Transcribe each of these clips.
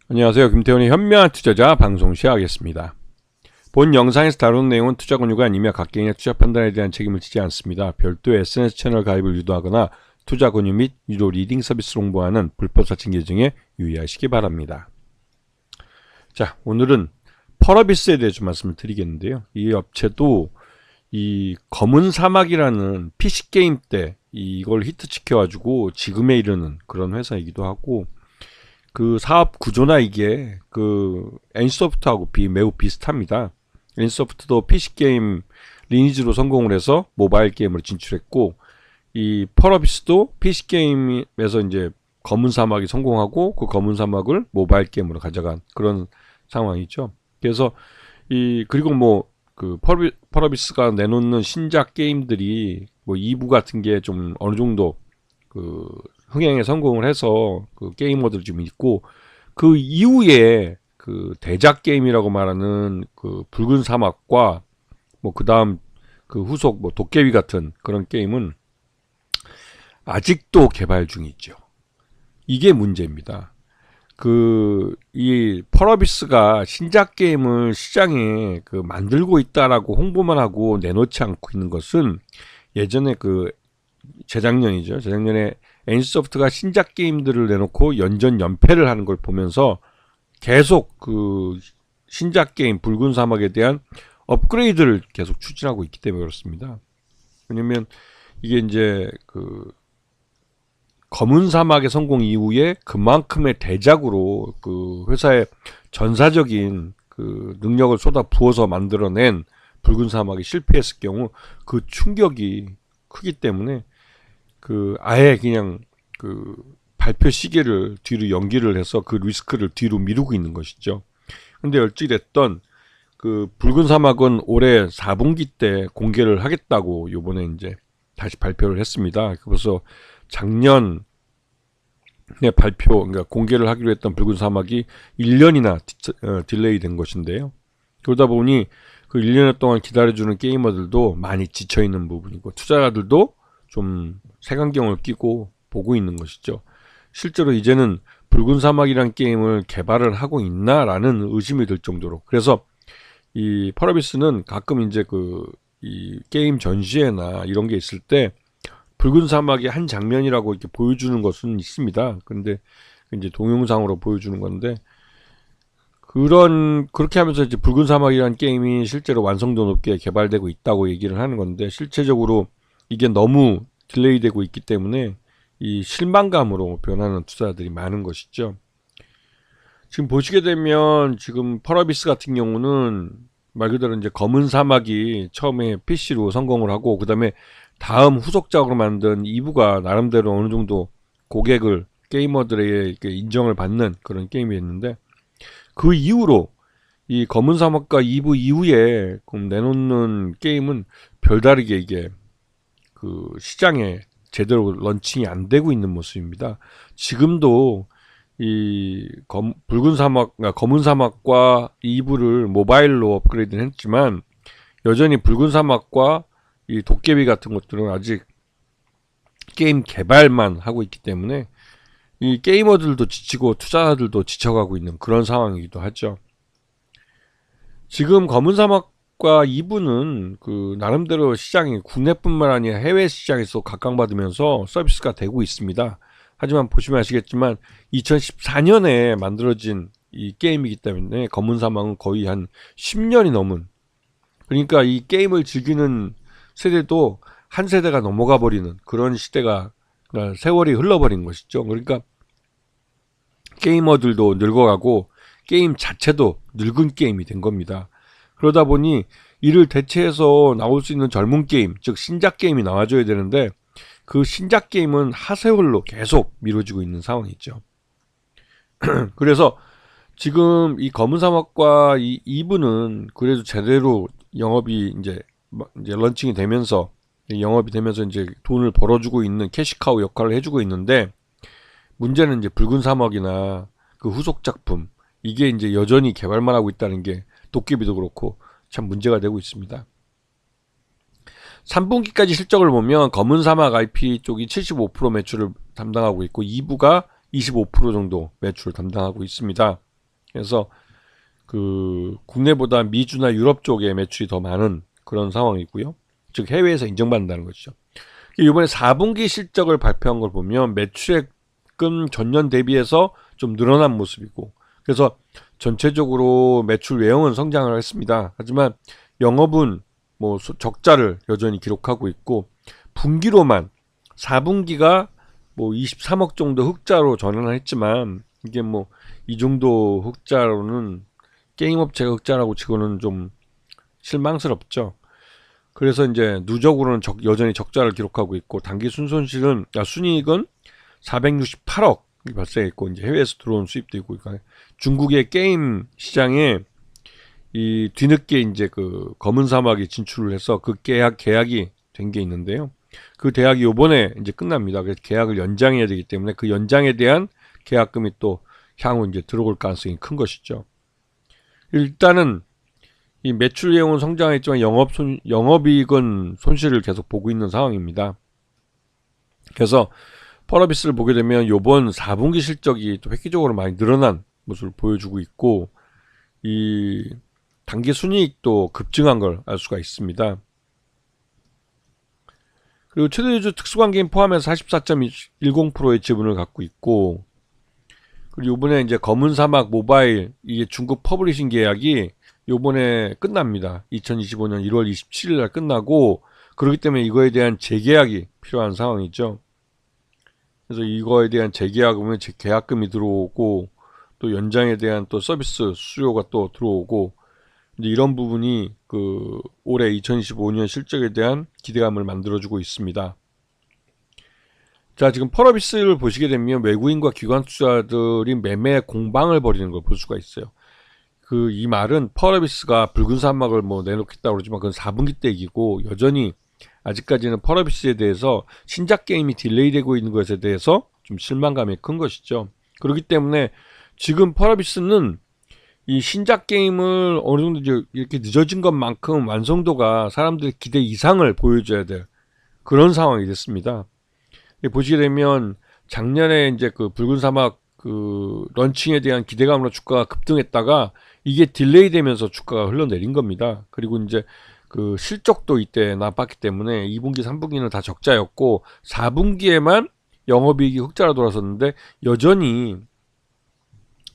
안녕하세요. 김태훈의 현명한 투자자 방송 시작하겠습니다. 본 영상에서 다룬 내용은 투자 권유가 아니며 각 개인의 투자 판단에 대한 책임을 지지 않습니다. 별도의 SNS 채널 가입을 유도하거나 투자 권유 및 유료 리딩 서비스를 홍보하는 불법 사칭 계정에 유의하시기 바랍니다. 자, 오늘은 펄어비스에 대해 좀 말씀을 드리겠는데요. 이 업체도 이 검은 사막이라는 PC게임 때 이걸 히트시켜가지고 지금에 이르는 그런 회사이기도 하고, 그 사업 구조나 이게 그 NC소프트하고 매우 비슷합니다. NC소프트도 PC게임 리니지로 성공을 해서 모바일 게임으로 진출했고, 이 펄어비스도 PC게임에서 이제 검은 사막이 성공하고 그 검은 사막을 모바일 게임으로 가져간 그런 상황이죠. 그래서 그리고 뭐 그 펄어비스가 내놓는 신작 게임들이 뭐 2부 같은 게 좀 어느 정도 그 흥행에 성공을 해서 그 게이머들이 좀 있고, 그 이후에 그 대작 게임이라고 말하는 그 붉은 사막과 뭐 그 다음 그 후속 뭐 도깨비 같은 그런 게임은 아직도 개발 중이죠. 이게 문제입니다. 이 펄어비스가 신작 게임을 시장에 그 만들고 있다라고 홍보만 하고 내놓지 않고 있는 것은, 예전에 재작년이죠. 재작년에 NC소프트가 신작 게임들을 내놓고 연전연패를 하는 걸 보면서 계속 그 신작 게임 붉은 사막에 대한 업그레이드를 계속 추진하고 있기 때문에 그렇습니다. 왜냐면 이게 이제 그 검은 사막의 성공 이후에 그만큼의 대작으로 그 회사의 전사적인 그 능력을 쏟아 부어서 만들어낸 붉은 사막이 실패했을 경우 그 충격이 크기 때문에 아예 그냥 그 발표 시기를 뒤로 연기를 해서 그 리스크를 뒤로 미루고 있는 것이죠. 근데 어찌됐던 그 붉은 사막은 올해 4분기 때 공개를 하겠다고 요번에 이제 다시 발표를 했습니다. 그래서 작년에 그러니까 공개를 하기로 했던 붉은 사막이 1년이나 딜레이 된 것인데요. 그러다 보니 그 1년 동안 기다려주는 게이머들도 많이 지쳐있는 부분이고, 투자자들도 좀 색안경을 끼고 보고 있는 것이죠. 실제로 이제는 붉은 사막이란 게임을 개발을 하고 있나라는 의심이 들 정도로. 그래서 이 펄어비스는 가끔 이제 이 게임 전시회나 이런 게 있을 때 붉은 사막의 한 장면이라고 이렇게 보여주는 것은 있습니다. 근데 이제 동영상으로 보여주는 건데, 그렇게 하면서 이제 붉은 사막이라는 게임이 실제로 완성도 높게 개발되고 있다고 얘기를 하는 건데, 실제적으로 이게 너무 딜레이되고 있기 때문에 이 실망감으로 변하는 투자자들이 많은 것이죠. 지금 보시게 되면 지금 펄어비스 같은 경우는 말 그대로 이제 검은 사막이 처음에 PC로 성공을 하고, 그 다음에 다음 후속작으로 만든 2부가 나름대로 어느 정도 고객을, 게이머들의 인정을 받는 그런 게임이었는데, 그 이후로 이 검은 사막과 2부 이후에 내놓는 게임은 별다르게 이게 그 시장에 제대로 런칭이 안 되고 있는 모습입니다. 지금도 붉은 사막, 검은 사막과 2부를 모바일로 업그레이드는 했지만, 여전히 붉은 사막과 이 도깨비 같은 것들은 아직 게임 개발만 하고 있기 때문에 이 게이머들도 지치고 투자자들도 지쳐가고 있는 그런 상황이기도 하죠. 지금 검은 사막과 2부는 그 나름대로 시장이 국내뿐만 아니라 해외 시장에서 각광받으면서 서비스가 되고 있습니다. 하지만 보시면 아시겠지만 2014년에 만들어진 이 게임이기 때문에 검은 사막은 거의 한 10년이 넘은, 그러니까 이 게임을 즐기는 세대도 한 세대가 넘어가 버리는 그런 시대가, 그러니까 세월이 흘러버린 것이죠. 그러니까 게이머들도 늙어가고 게임 자체도 늙은 게임이 된 겁니다. 그러다 보니 이를 대체해서 나올 수 있는 젊은 게임, 즉 신작 게임이 나와줘야 되는데, 그 신작 게임은 하세월로 계속 미뤄지고 있는 상황이죠. 그래서 지금 이 검은 사막과 이 2부는 그래도 제대로 영업이 이제 런칭이 되면서, 영업이 되면서 이제 돈을 벌어주고 있는 캐시카우 역할을 해주고 있는데, 문제는 이제 붉은 사막이나 그 후속 작품, 이게 이제 여전히 개발만 하고 있다는 게 도깨비도 그렇고 참 문제가 되고 있습니다. 3분기까지 실적을 보면 검은 사막 IP 쪽이 75% 매출을 담당하고 있고 2부가 25% 정도 매출을 담당하고 있습니다. 그래서 그 국내보다 미주나 유럽 쪽에 매출이 더 많은 그런 상황이고요. 즉 해외에서 인정받는다는 것이죠. 이번에 4분기 실적을 발표한 걸 보면 매출액은 전년 대비해서 좀 늘어난 모습이고, 그래서 전체적으로 매출 외형은 성장을 했습니다. 하지만 영업은 뭐 적자를 여전히 기록하고 있고, 분기로만 4분기가 뭐 23억 정도 흑자로 전환을 했지만, 이게 뭐 이 정도 흑자로는 게임 업체가 흑자라고 치고는 좀 실망스럽죠. 그래서 이제 누적으로는 여전히 적자를 기록하고 있고, 단기 순이익은 468억이 발생했고, 이제 해외에서 들어온 수입도 있고, 그러니까 중국의 게임 시장에 이 뒤늦게 이제 그 검은 사막이 진출을 해서 그 계약이 된 게 있는데요. 그 계약이 요번에 이제 끝납니다. 그래서 계약을 연장해야 되기 때문에 그 연장에 대한 계약금이 또 향후 이제 들어올 가능성이 큰 것이죠. 일단은 이 매출 내용은 성장했지만 영업이익은 손실을 계속 보고 있는 상황입니다. 그래서 펄어비스를 보게 되면 요번 4분기 실적이 또 획기적으로 많이 늘어난 모습을 보여주고 있고, 이 단기 순이익도 급증한 걸 알 수가 있습니다. 그리고 최대주주 특수관계인 포함해서 44.10%의 지분을 갖고 있고, 그리고 이번에 이제 검은 사막 모바일, 이게 중국 퍼블리싱 계약이 요번에 끝납니다. 2025년 1월 27일 날 끝나고, 그렇기 때문에 이거에 대한 재계약이 필요한 상황이죠. 그래서 이거에 대한 재계약이면 계약금이 들어오고, 또 연장에 대한 또 서비스 수요가 또 들어오고, 이제 이런 부분이 그 올해 2025년 실적에 대한 기대감을 만들어주고 있습니다. 자, 지금 펄어비스를 보시게 되면 외국인과 기관 투자들이 매매 공방을 벌이는 걸 볼 수가 있어요. 이 말은 펄어비스가 붉은 사막을 뭐 내놓겠다고 그러지만 그건 4분기 때 얘기고, 여전히 아직까지는 펄어비스에 대해서 신작 게임이 딜레이되고 있는 것에 대해서 좀 실망감이 큰 것이죠. 그렇기 때문에 지금 펄어비스는 이 신작 게임을 어느 정도 이렇게 늦어진 것만큼 완성도가 사람들의 기대 이상을 보여줘야 될 그런 상황이 됐습니다. 보시게 되면 작년에 이제 그 붉은 사막 그 런칭에 대한 기대감으로 주가가 급등했다가 이게 딜레이 되면서 주가가 흘러내린 겁니다. 그리고 이제 그 실적도 이때 나빴기 때문에 2분기, 3분기는 다 적자였고 4분기에만 영업이익이 흑자로 돌아섰는데, 여전히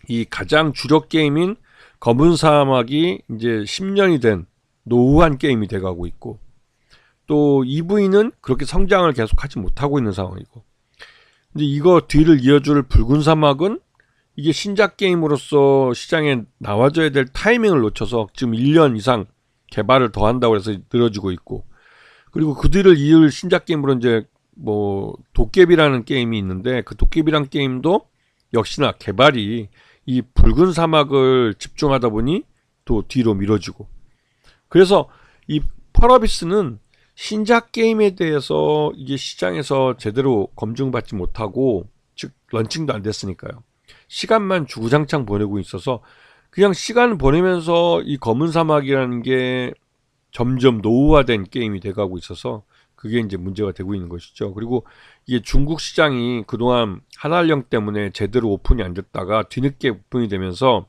이 가장 주력 게임인 검은 사막이 이제 10년이 된 노후한 게임이 돼가고 있고, 또 EV는 그렇게 성장을 계속하지 못하고 있는 상황이고, 근데 이거 뒤를 이어줄 붉은 사막은 이게 신작 게임으로서 시장에 나와줘야 될 타이밍을 놓쳐서 지금 1년 이상 개발을 더 한다고 해서 늘어지고 있고, 그리고 그 뒤를 이을 신작 게임으로 이제 뭐 도깨비라는 게임이 있는데, 그 도깨비란 게임도 역시나 개발이 이 붉은 사막을 집중하다 보니 또 뒤로 미뤄지고, 그래서 이 펄어비스는 신작 게임에 대해서 이게 시장에서 제대로 검증받지 못하고, 즉 런칭도 안 됐으니까요. 시간만 주구장창 보내고 있어서 그냥 시간 보내면서 이 검은 사막이라는 게 점점 노후화된 게임이 돼가고 있어서 그게 이제 문제가 되고 있는 것이죠. 그리고 이게 중국 시장이 그동안 한한령 때문에 제대로 오픈이 안 됐다가 뒤늦게 오픈이 되면서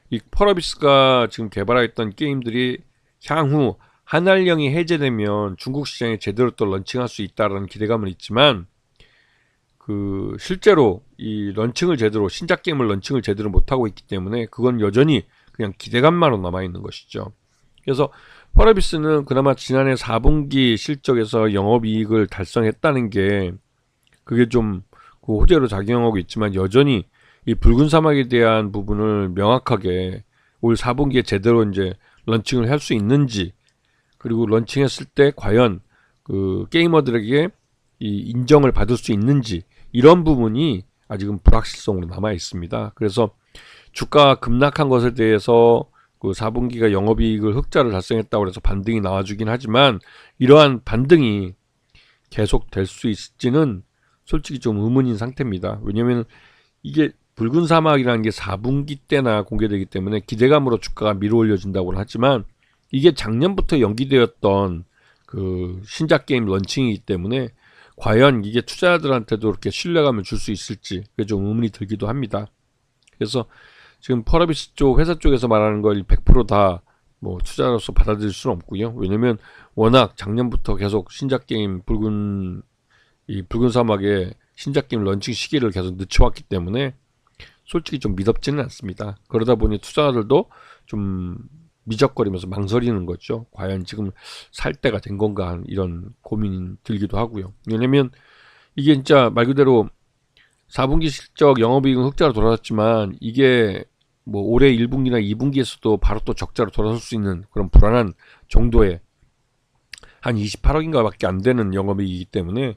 이 펄어비스가 지금 개발했던 게임들이 향후 한한령이 해제되면 중국 시장에 제대로 또 런칭할 수 있다라는 기대감은 있지만, 그 실제로 이 신작 게임을 런칭을 제대로 못하고 있기 때문에 그건 여전히 그냥 기대감만으로 남아있는 것이죠. 그래서 펄어비스는 그나마 지난해 4분기 실적에서 영업이익을 달성했다는 게 그게 좀 그 호재로 작용하고 있지만, 여전히 이 붉은 사막에 대한 부분을 명확하게 올 4분기에 제대로 이제 런칭을 할 수 있는지, 그리고 런칭했을 때 과연 그 게이머들에게 이 인정을 받을 수 있는지, 이런 부분이 아직은 불확실성으로 남아 있습니다. 그래서 주가가 급락한 것에 대해서 그 4분기가 영업이익을 흑자를 달성했다고 해서 반등이 나와주긴 하지만, 이러한 반등이 계속 될 수 있을지는 솔직히 좀 의문인 상태입니다. 왜냐하면 이게 붉은 사막이라는 게 4분기 때나 공개되기 때문에 기대감으로 주가가 밀어 올려진다고는 하지만, 이게 작년부터 연기되었던 그 신작 게임 런칭이기 때문에 과연 이게 투자자들한테도 이렇게 신뢰감을 줄 수 있을지, 그게 좀 의문이 들기도 합니다. 그래서 지금 펄어비스 쪽 회사 쪽에서 말하는 걸 100% 다 뭐 투자로서 받아들일 수는 없고요. 왜냐면 워낙 작년부터 계속 신작 게임 붉은 사막의 신작 게임 런칭 시기를 계속 늦춰왔기 때문에 솔직히 좀 믿업지는 않습니다. 그러다 보니 투자자들도 좀 미적거리면서 망설이는 거죠. 과연 지금 살 때가 된 건가 이런 고민이 들기도 하고요. 왜냐면 이게 진짜 말 그대로 4분기 실적 영업이익은 흑자로 돌아섰지만 이게 뭐 올해 1분기나 2분기에서도 바로 또 적자로 돌아설 수 있는 그런 불안한 정도의 한 28억인가 밖에 안 되는 영업이익이기 때문에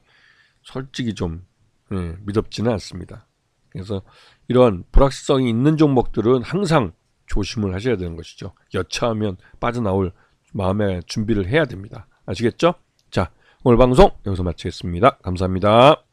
솔직히 좀 믿업지는 않습니다. 그래서 이런 불확실성이 있는 종목들은 항상 조심을 하셔야 되는 것이죠. 여차하면 빠져나올 마음의 준비를 해야 됩니다. 아시겠죠? 자, 오늘 방송 여기서 마치겠습니다. 감사합니다.